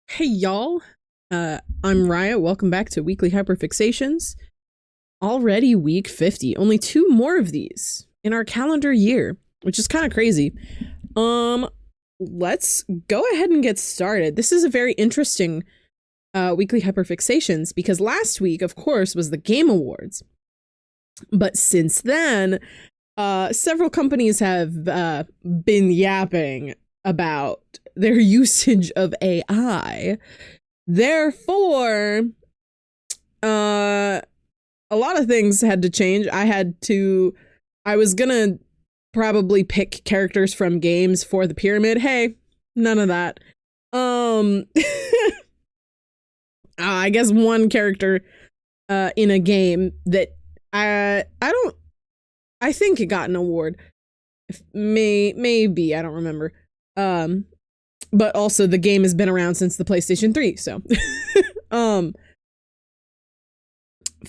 Hey y'all, I'm Riot. Welcome back to Weekly Hyperfixations. Already week 50. Only two more of these in our calendar year, which is kind of crazy. Let's go ahead and get started. This is a very interesting Weekly Hyperfixations because last week, of course, was the Game Awards. But since then, several companies have been yapping about their usage of AI. Therefore, a lot of things had to change. I was gonna probably pick characters from games for the pyramid. Hey, none of that. I guess one character in a game that I think it got an award. Maybe, I don't remember. But also the game has been around since the PlayStation 3, so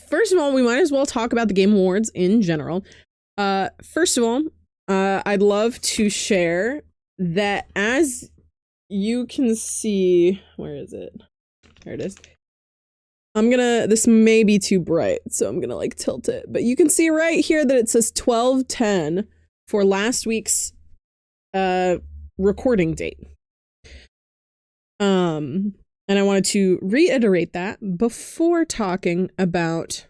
first of all, we might as well talk about the Game Awards in general. First of all, I'd love to share that as you can see, where is it? There it is. This may be too bright, so I'm gonna like tilt it, but you can see right here that it says 12/10 for last week's recording date. And I wanted to reiterate that before talking about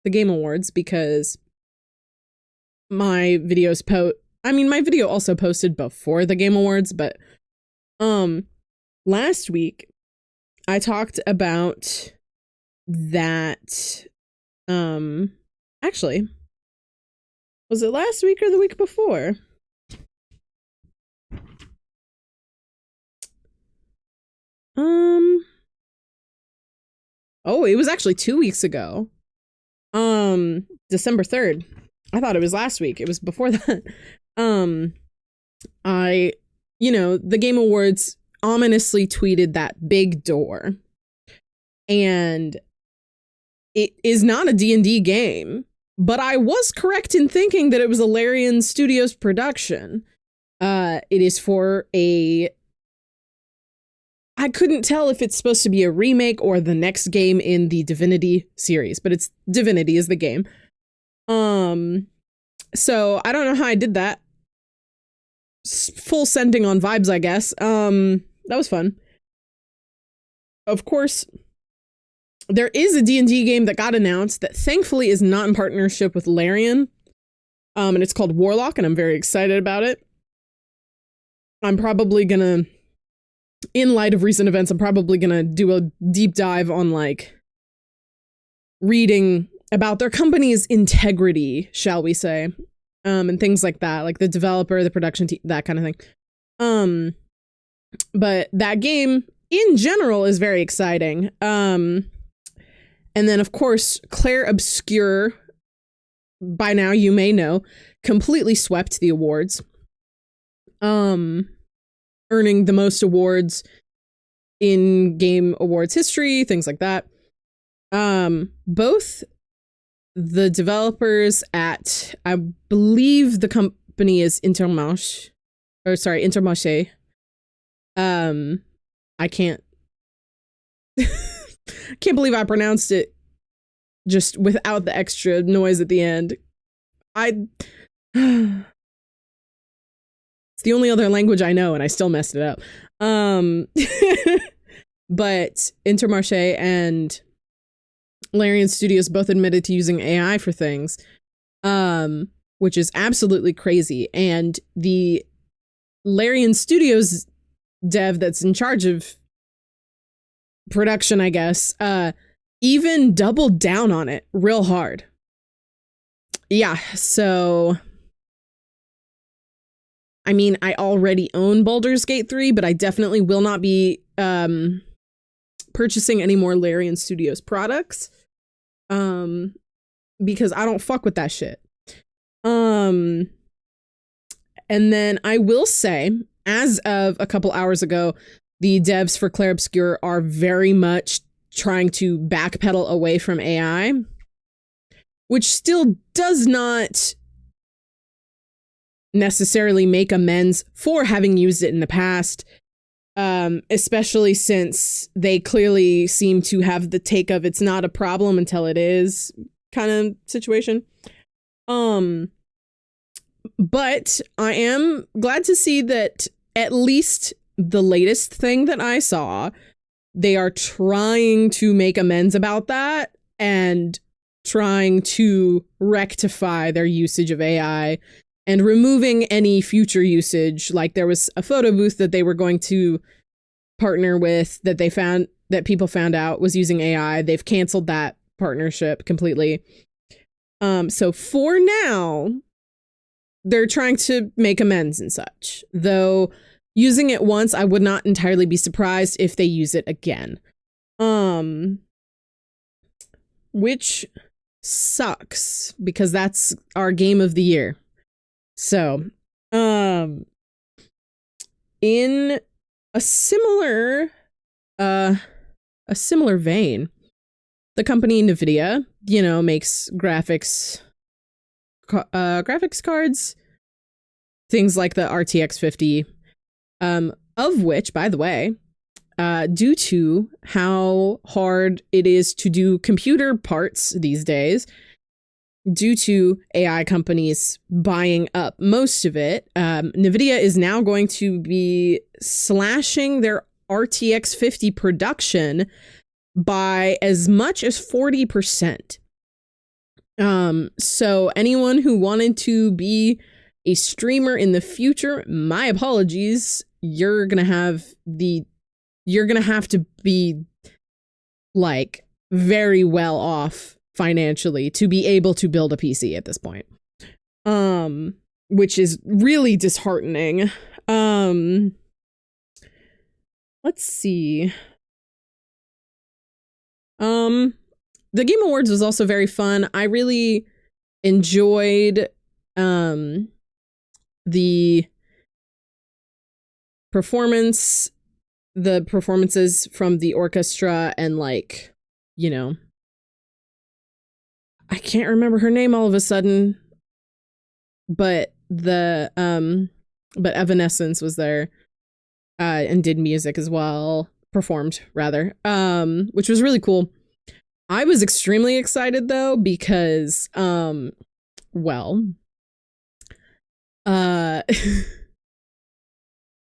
the Game Awards because my video also posted before the Game Awards, but last week I talked about that actually, was it last week or the week before? Oh, it was actually 2 weeks ago. December 3rd. I thought it was last week. It was before that. The Game Awards ominously tweeted that big door. And it is not a D&D game, but I was correct in thinking that it was a Larian Studios production. It is for I couldn't tell if it's supposed to be a remake or the next game in the Divinity series, but it's Divinity is the game. So I don't know how I did that. Full sending on vibes, I guess. That was fun. Of course, there is a D&D game that got announced that thankfully is not in partnership with Larian. And it's called Warlock, and I'm very excited about it. I'm probably gonna, in light of recent events, I'm probably gonna do a deep dive on like reading about their company's integrity, shall we say, and things like that, like the developer, the production team, that kind of thing. But that game in general is very exciting. And then of course, Claire Obscure, by now you may know, completely swept the awards. Earning the most awards in Game Awards history, things like that. Both the developers at, I believe the company is Intermarché. I can't believe I pronounced it just without the extra noise at the end. It's the only other language I know, and I still messed it up. But Intermarché and Larian Studios both admitted to using AI for things, which is absolutely crazy. And the Larian Studios dev that's in charge of production, I guess, even doubled down on it real hard. Yeah, so I mean, I already own Baldur's Gate 3, but I definitely will not be purchasing any more Larian Studios products because I don't fuck with that shit. And then I will say, as of a couple hours ago, the devs for Clair Obscur are very much trying to backpedal away from AI, which still does not necessarily make amends for having used it in the past. Especially since they clearly seem to have the take of it's not a problem until it is kind of situation. But I am glad to see that at least the latest thing that I saw, they are trying to make amends about that and trying to rectify their usage of AI and removing any future usage. Like there was a photo booth that they were going to partner with that they found that people found out was using AI. They've canceled that partnership completely. So for now, they're trying to make amends and such. Though using it once, I would not entirely be surprised if they use it again. Which sucks because that's our game of the year. So, in a similar vein, the company NVIDIA, makes graphics cards, things like the RTX 50, of which, by the way, due to how hard it is to do computer parts these days, due to AI companies buying up most of it, NVIDIA is now going to be slashing their RTX 50 production by as much as 40%. So anyone who wanted to be a streamer in the future, my apologies, you're gonna have to be like very well off financially to be able to build a PC at this point. Which is really disheartening. Let's see. The Game Awards was also very fun. I really enjoyed the performances from the orchestra and I can't remember her name all of a sudden, but Evanescence was there and did music as well, performed rather, which was really cool. I was extremely excited though because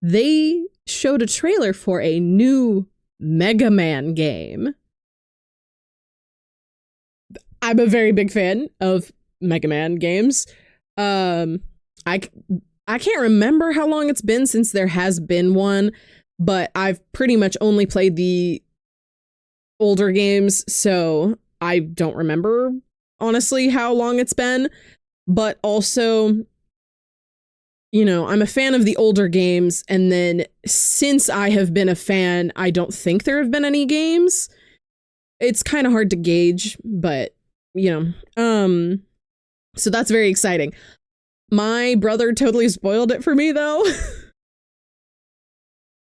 they showed a trailer for a new Mega Man game. I'm a very big fan of Mega Man games. I can't remember how long it's been since there has been one, but I've pretty much only played the older games, so I don't remember honestly how long it's been. But also, I'm a fan of the older games, and then since I have been a fan, I don't think there have been any games. It's kind of hard to gauge, but so that's very exciting. My brother totally spoiled it for me though.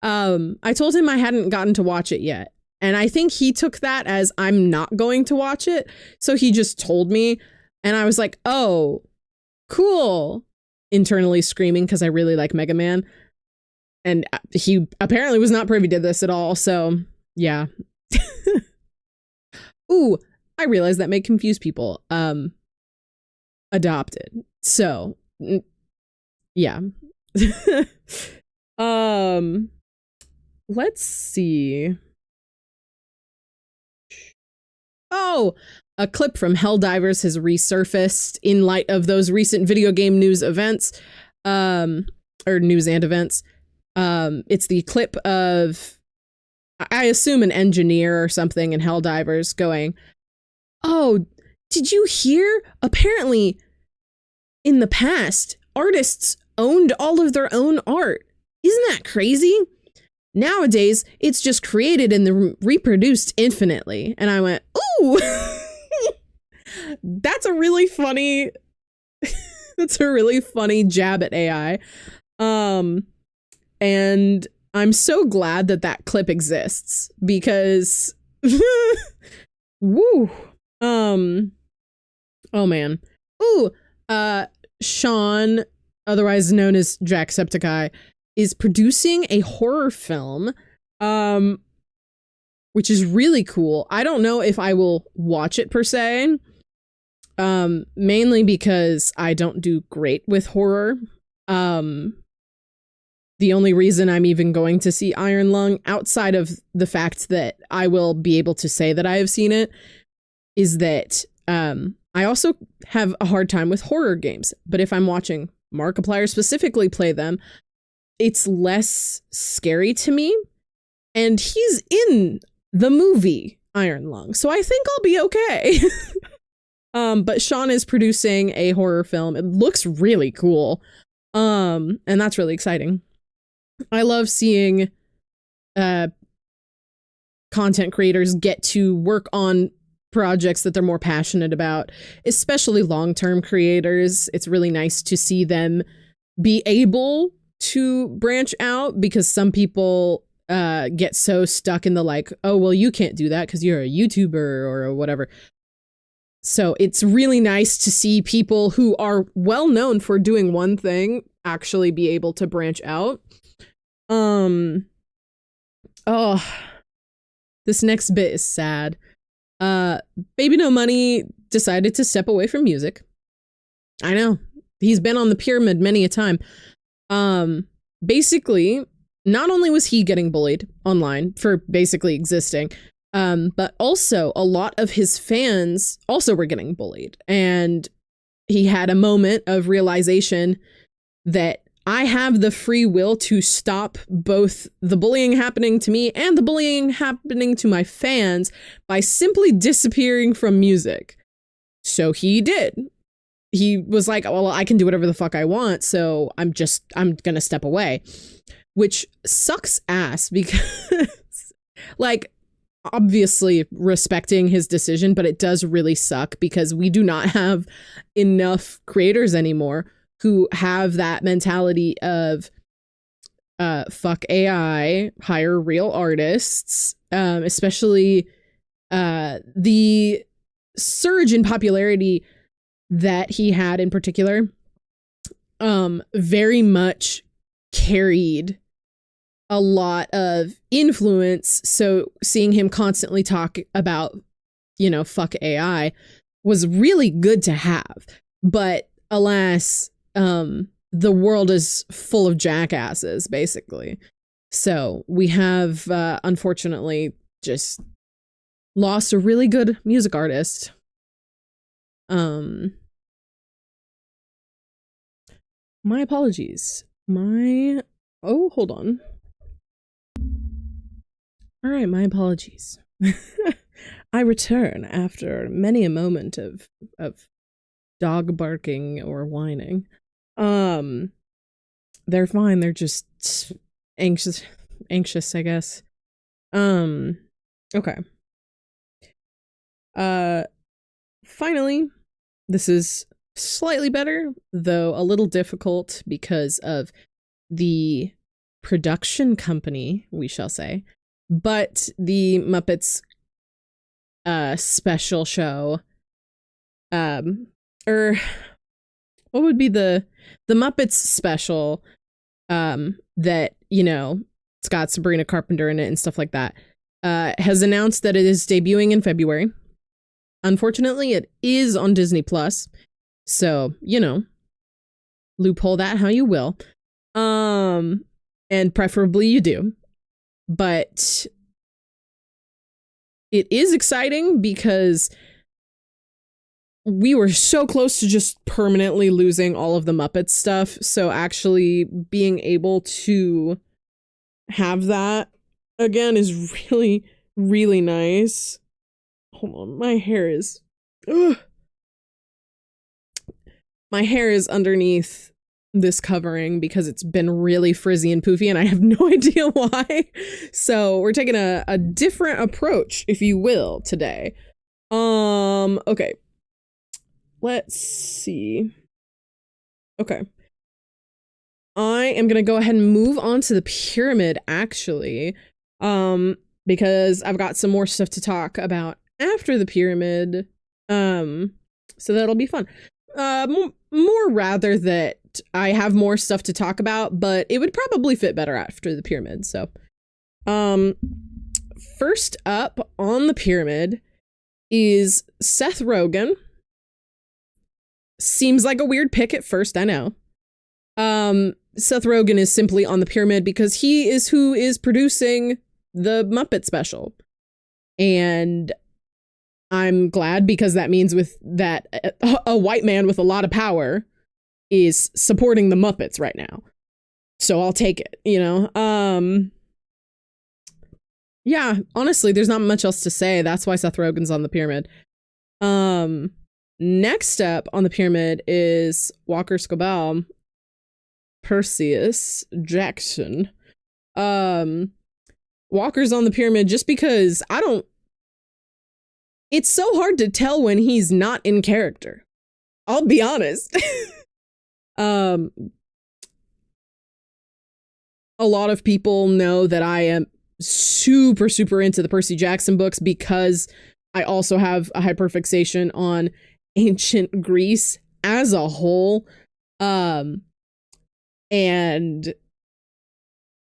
I told him I hadn't gotten to watch it yet, and I think he took that as I'm not going to watch it, so he just told me, and I was like, oh, cool, internally screaming because I really like Mega Man, and he apparently was not privy to this at all, so yeah. Ooh, I realized that may confuse people. Adopted. So, yeah. Let's see. Oh, a clip from Helldivers has resurfaced in light of those recent video game news events, or news and events. It's the clip of, I assume, an engineer or something in Helldivers going, oh, did you hear? Apparently, in the past, artists owned all of their own art. Isn't that crazy? Nowadays, it's just created and reproduced infinitely. And I went, ooh, that's a really funny jab at AI. And I'm so glad that clip exists because, woo. Oh man. Ooh, Sean, otherwise known as Jacksepticeye, is producing a horror film, which is really cool. I don't know if I will watch it per se, mainly because I don't do great with horror. The only reason I'm even going to see Iron Lung, outside of the fact that I will be able to say that I have seen it, is that I also have a hard time with horror games. But if I'm watching Markiplier specifically play them, it's less scary to me. And he's in the movie Iron Lung, so I think I'll be okay. But Sean is producing a horror film. It looks really cool. And that's really exciting. I love seeing content creators get to work on projects that they're more passionate about, especially long-term creators. It's really nice to see them be able to branch out, because some people get so stuck in the like, oh, well, you can't do that because you're a YouTuber or whatever. So it's really nice to see people who are well known for doing one thing actually be able to branch out. Oh, this next bit is sad. Baby No Money decided to step away from music. I know. He's been on the pyramid many a time. Basically, not only was he getting bullied online for basically existing, but also a lot of his fans also were getting bullied. And he had a moment of realization that I have the free will to stop both the bullying happening to me and the bullying happening to my fans by simply disappearing from music. So he did. He was like, well, I can do whatever the fuck I want, so I'm gonna step away. Which sucks ass, because like, obviously respecting his decision, but it does really suck because we do not have enough creators anymore who have that mentality of fuck AI, hire real artists, especially the surge in popularity that he had in particular very much carried a lot of influence. So seeing him constantly talk about, you know, fuck AI was really good to have. But alas, the world is full of jackasses, basically. So we have, unfortunately, just lost a really good music artist. My apologies. Oh, hold on. All right, my apologies. I return after many a moment of dog barking or whining. They're fine. They're just anxious, I guess. Okay. Finally, this is slightly better, though a little difficult because of the production company, we shall say. But the Muppets special show, or what would be the Muppets special that, you know, it's got Sabrina Carpenter in it and stuff like that, has announced that it is debuting in February. Unfortunately, it is on Disney Plus, so, you know, loophole that how you will. And preferably you do. But it is exciting because we were so close to just permanently losing all of the Muppets stuff. So actually being able to have that again is really, really nice. Hold on, my hair is... Ugh. My hair is underneath this covering because it's been really frizzy and poofy and I have no idea why. So we're taking a different approach, if you will, today. Okay. Let's see. Okay. I am gonna go ahead and move on to the pyramid, actually. Because I've got some more stuff to talk about after the pyramid. So that'll be fun. more rather that I have more stuff to talk about, but it would probably fit better after the pyramid. So, first up on the pyramid is Seth Rogen. Seems like a weird pick at first, I know. Seth Rogen is simply on the pyramid because he is who is producing the Muppet special. And I'm glad, because that means with that a white man with a lot of power is supporting the Muppets right now. So I'll take it, you know? Yeah, honestly, there's not much else to say. That's why Seth Rogen's on the pyramid. Next up on the pyramid is Walker Scobell, Perseus Jackson. Walker's on the pyramid just because it's so hard to tell when he's not in character. I'll be honest. A lot of people know that I am super, super into the Percy Jackson books because I also have a hyperfixation on ancient Greece as a whole. And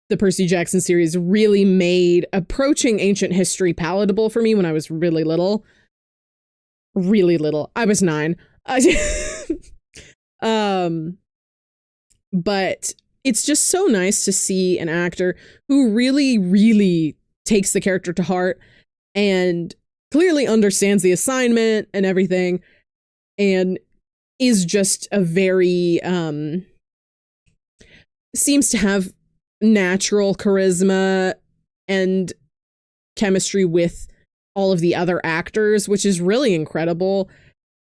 the Percy Jackson series really made approaching ancient history palatable for me when I was really little. Really little. I was 9. But it's just so nice to see an actor who really, really takes the character to heart and clearly understands the assignment and everything, and is just a very, seems to have natural charisma and chemistry with all of the other actors, which is really incredible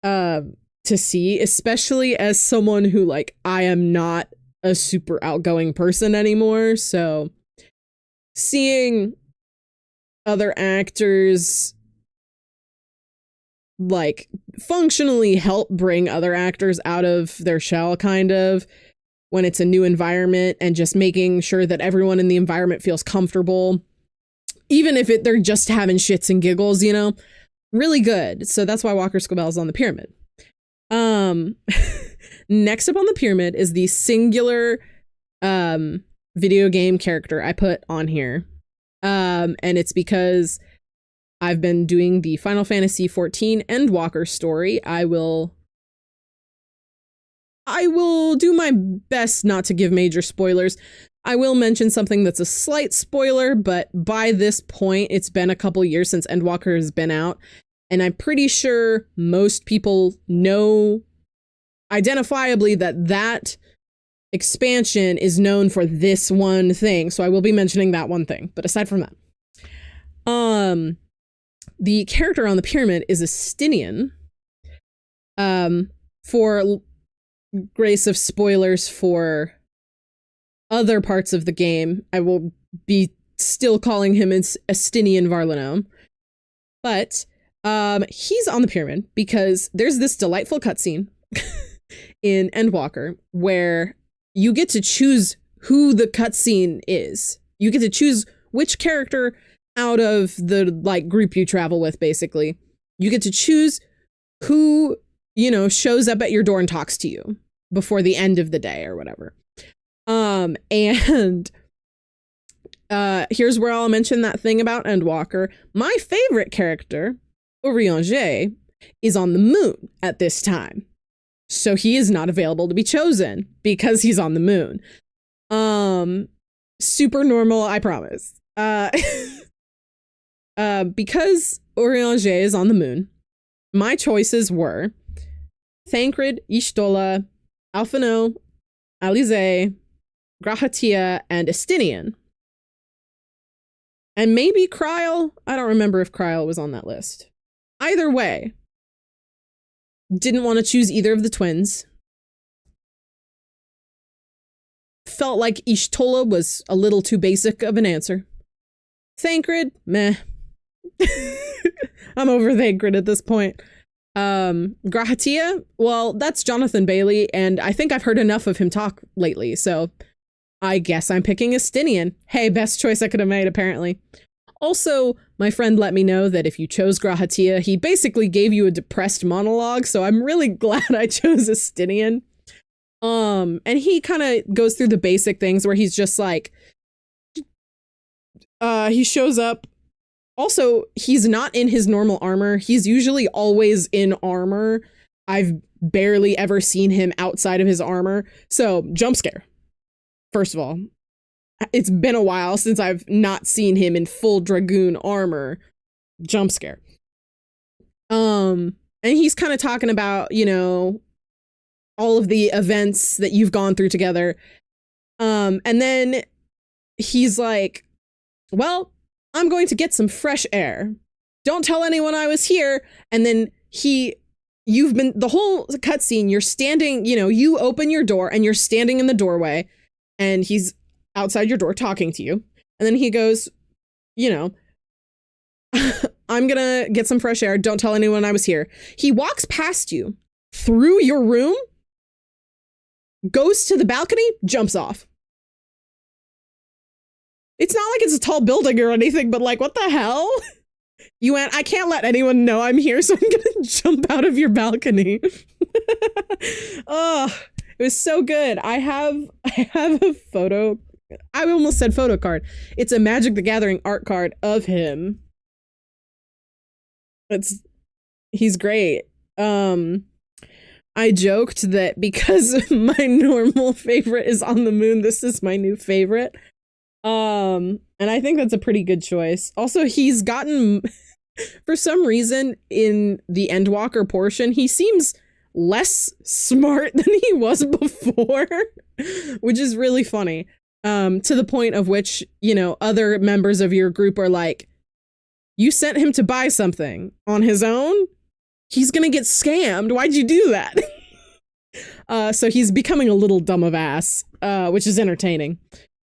to see, especially as someone who, like, I am not a super outgoing person anymore. So seeing other actors like functionally help bring other actors out of their shell, kind of, when it's a new environment, and just making sure that everyone in the environment feels comfortable, even if they're just having shits and giggles, you know, really good. So that's why Walker Scobell is on the pyramid. Next up on the pyramid is the singular video game character I put on here. And it's because I've been doing the Final Fantasy XIV Endwalker story. I will do my best not to give major spoilers. I will mention something that's a slight spoiler, but by this point, it's been a couple years since Endwalker has been out, and I'm pretty sure most people know identifiably that expansion is known for this one thing, so I will be mentioning that one thing. But aside from that, the character on the pyramid is Estinian. For grace of spoilers for other parts of the game, I will be still calling him Estinian Varlanome. But he's on the pyramid because there's this delightful cutscene in Endwalker where you get to choose who the cutscene is. You get to choose which character out of the like group you travel with, basically. You get to choose who, you know, shows up at your door and talks to you before the end of the day or whatever. And here's where I'll mention that thing about Endwalker. My favorite character, Urianger, is on the moon at this time. So he is not available to be chosen because he's on the moon. Super normal, I promise. Because Urianger is on the moon, my choices were Thancred, Y'shtola, Alphino, Alize, Grahatia, and Estinian. And maybe Kryl. I don't remember if Kryl was on that list. Either way, didn't want to choose either of the twins. Felt like Y'shtola was a little too basic of an answer. Thancred, meh. I'm over Thancred at this point. Grahatia, well, that's Jonathan Bailey, and I think I've heard enough of him talk lately, so I guess I'm picking Estinian. Hey, best choice I could have made, apparently. Also, my friend let me know that if you chose Grahatia, he basically gave you a depressed monologue, so I'm really glad I chose Estinian. And he kind of goes through the basic things where he's just like, he shows up. Also, he's not in his normal armor. He's usually always in armor. I've barely ever seen him outside of his armor. So, jump scare. First of all, it's been a while since I've not seen him in full dragoon armor. Jump scare. And he's kind of talking about, you know, all of the events that you've gone through together. And then he's like, well, I'm going to get some fresh air. Don't tell anyone I was here. And then you've been, the whole cutscene, you're standing, you know, you open your door and you're standing in the doorway and he's outside your door talking to you. And then he goes, you know, I'm gonna get some fresh air. Don't tell anyone I was here. He walks past you through your room, goes to the balcony, jumps off. It's not like it's a tall building or anything, but like, what the hell? You went, I can't let anyone know I'm here, so I'm gonna jump out of your balcony. Oh, it was so good. I have a photo. I almost said photo card. It's a Magic the Gathering art card of him. He's great. I joked that because my normal favorite is On the Moon, this is my new favorite. And I think that's a pretty good choice. Also, he's gotten, for some reason, in the Endwalker portion, he seems less smart than he was before, which is really funny. To the point of which, you know, other members of your group are like, you sent him to buy something on his own? He's gonna get scammed. Why'd you do that? So he's becoming a little dumb of ass, which is entertaining.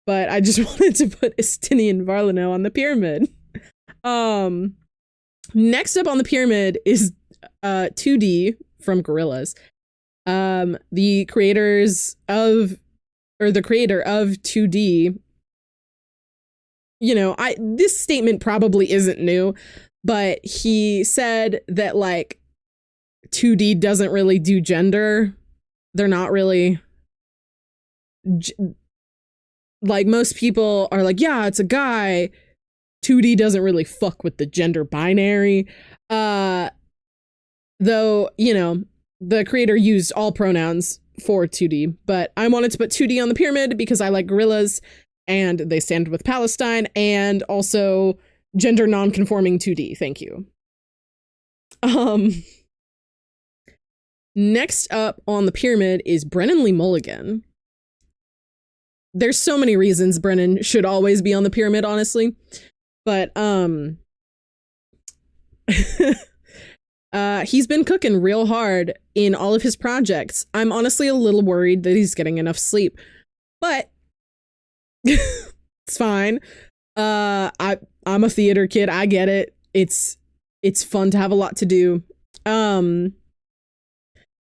But I just wanted to put Estinian Varlano on the pyramid. Next up on the pyramid is 2D from Gorillaz. The creator of 2D, you know, this statement probably isn't new, but he said that like 2D doesn't really do gender. They're not really like, most people are like, yeah, it's a guy. 2D doesn't really fuck with the gender binary. Though, you know, the creator used all pronouns for 2D, but I wanted to put 2D on the pyramid because I like Gorillaz and they stand with Palestine, and also gender non-conforming 2D. Thank you. Next up on the pyramid is Brennan Lee Mulligan. There's so many reasons Brennan should always be on the pyramid, honestly, but he's been cooking real hard in all of his projects. I'm honestly a little worried that he's getting enough sleep, but it's fine. I'm a theater kid. I get it. It's fun to have a lot to do.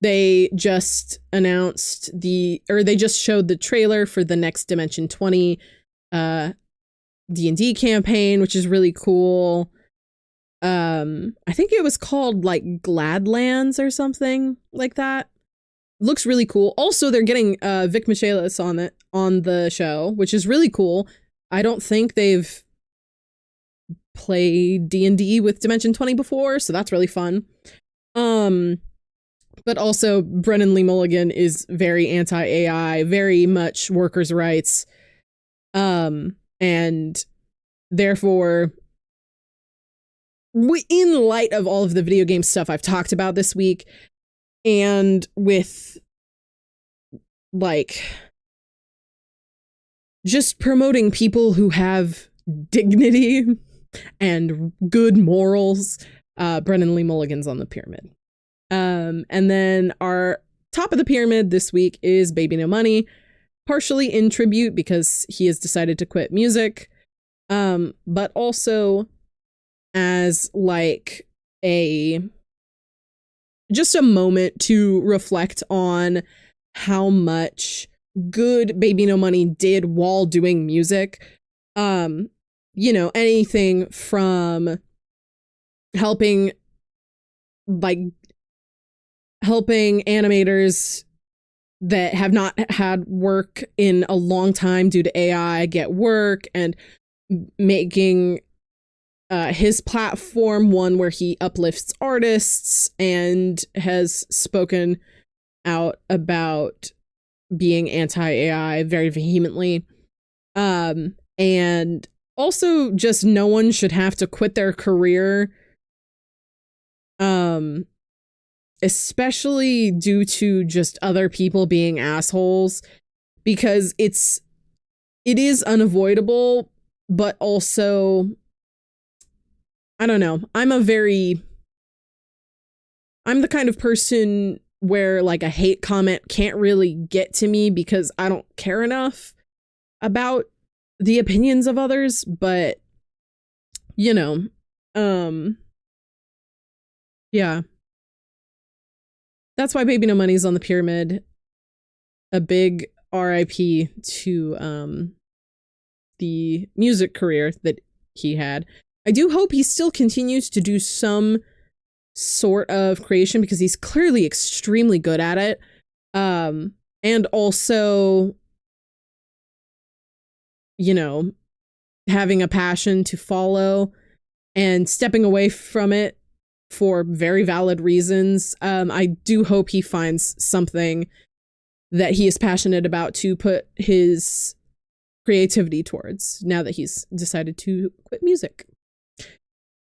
They just announced they just showed the trailer for the next Dimension 20 D&D campaign, which is really cool. I think it was called like Gladlands or something like that. Looks really cool. Also, they're getting Vic Michaelis on the show, which is really cool. I don't think they've played D&D with Dimension 20 before, so that's really fun. But also Brennan Lee Mulligan is very anti-AI, very much workers' rights. And therefore, in light of all of the video game stuff I've talked about this week, and with like just promoting people who have dignity and good morals, Brennan Lee Mulligan's on the pyramid. And then our top of the pyramid this week is BBNO Money, partially in tribute because he has decided to quit music, but also as like just a moment to reflect on how much good BBNO Money did while doing music. you know, anything from helping animators that have not had work in a long time due to AI get work, and making his platform one where he uplifts artists and has spoken out about being anti-AI very vehemently. And also just no one should have to quit their career, especially due to just other people being assholes, because it is unavoidable, but also, I don't know. I'm the kind of person where like a hate comment can't really get to me because I don't care enough about the opinions of others, but you know, yeah. That's why Baby No Money's on the pyramid. A big RIP to the music career that he had. I do hope he still continues to do some sort of creation because he's clearly extremely good at it. And also, you know, having a passion to follow and stepping away from it for very valid reasons. I do hope he finds something that he is passionate about to put his creativity towards now that he's decided to quit music.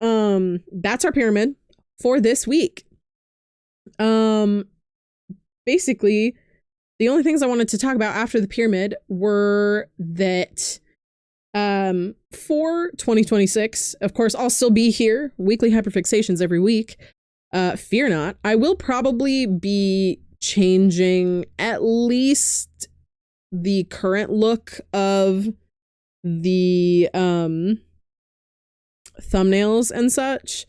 That's our pyramid for this week. Basically, the only things I wanted to talk about after the pyramid were that for 2026, of course, I'll still be here, weekly hyperfixations every week. Fear not. I will probably be changing at least the current look of the thumbnails and such,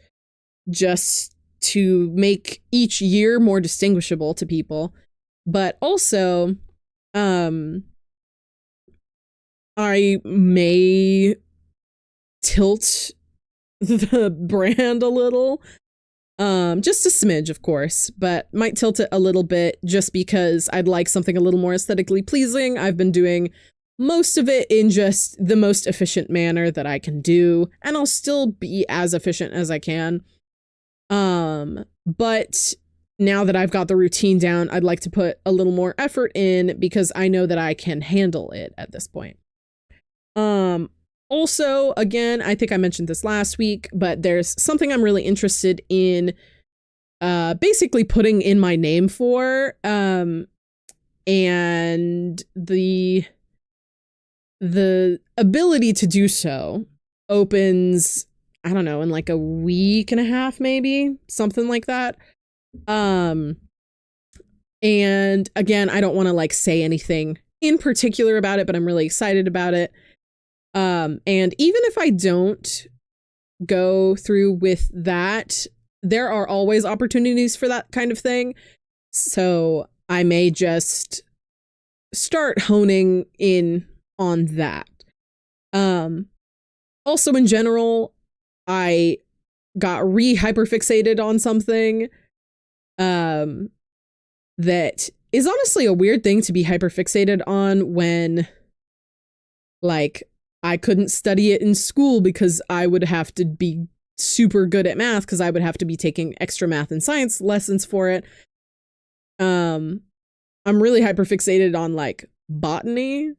just to make each year more distinguishable to people. But also, I may tilt the brand a little, just a smidge, of course, but might tilt it a little bit just because I'd like something a little more aesthetically pleasing. I've been doing most of it in just the most efficient manner that I can do, and I'll still be as efficient as I can. But now that I've got the routine down, I'd like to put a little more effort in because I know that I can handle it at this point. Also, again, I think I mentioned this last week, but there's something I'm really interested in, basically putting in my name for, and the ability to do so opens, I don't know, in like a week and a half, maybe something like that. And again, I don't want to like say anything in particular about it, but I'm really excited about it. And even if I don't go through with that, there are always opportunities for that kind of thing. So I may just start honing in on that. Also in general, I got hyperfixated on something, that is honestly a weird thing to be hyperfixated on when, like, I couldn't study it in school because I would have to be super good at math because I would have to be taking extra math and science lessons for it. I'm really hyperfixated on like botany,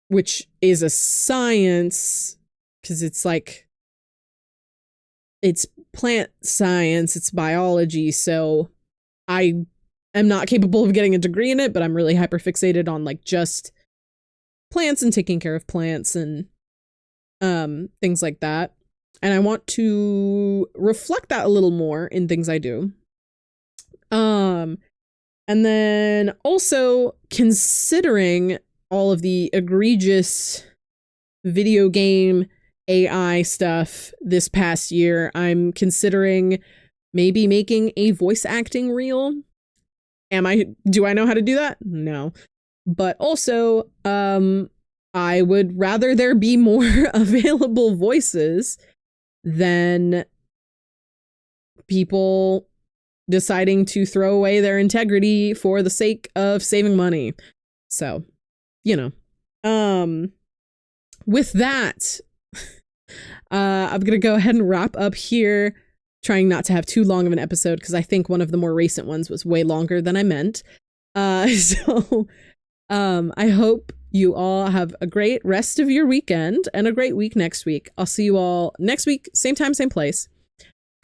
which is a science because it's like, it's plant science, it's biology. So I am not capable of getting a degree in it, but I'm really hyperfixated on like just plants and taking care of plants and things like that. And I want to reflect that a little more in things I do. And then also considering all of the egregious video game AI stuff this past year, I'm considering maybe making a voice acting reel. Do I know how to do that? No. But also, I would rather there be more available voices than people deciding to throw away their integrity for the sake of saving money. So, you know, with that, I'm going to go ahead and wrap up here, trying not to have too long of an episode because I think one of the more recent ones was way longer than I meant. So I hope you all have a great rest of your weekend and a great week next week. I'll see you all next week, same time, same place.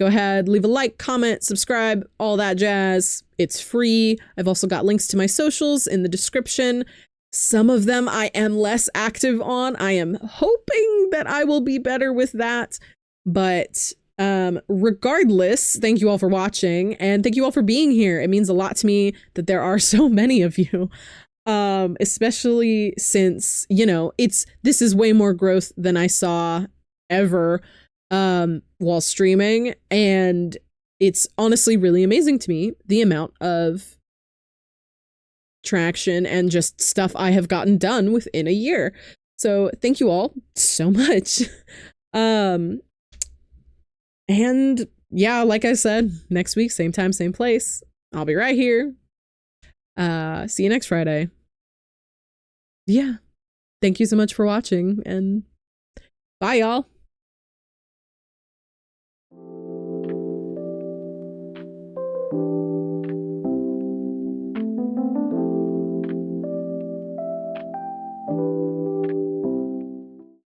Go ahead, leave a like, comment, subscribe, all that jazz. It's free. I've also got links to my socials in the description. Some of them I am less active on. I am hoping that I will be better with that. But regardless, thank you all for watching and thank you all for being here. It means a lot to me that there are so many of you, especially since, you know, this is way more growth than I saw ever while streaming. And it's honestly really amazing to me, the amount of traction and just stuff I have gotten done within a year. So thank you all so much. And yeah, like I said, next week, same time, same place. I'll be right here. See you next Friday. Yeah. Thank you so much for watching and bye y'all.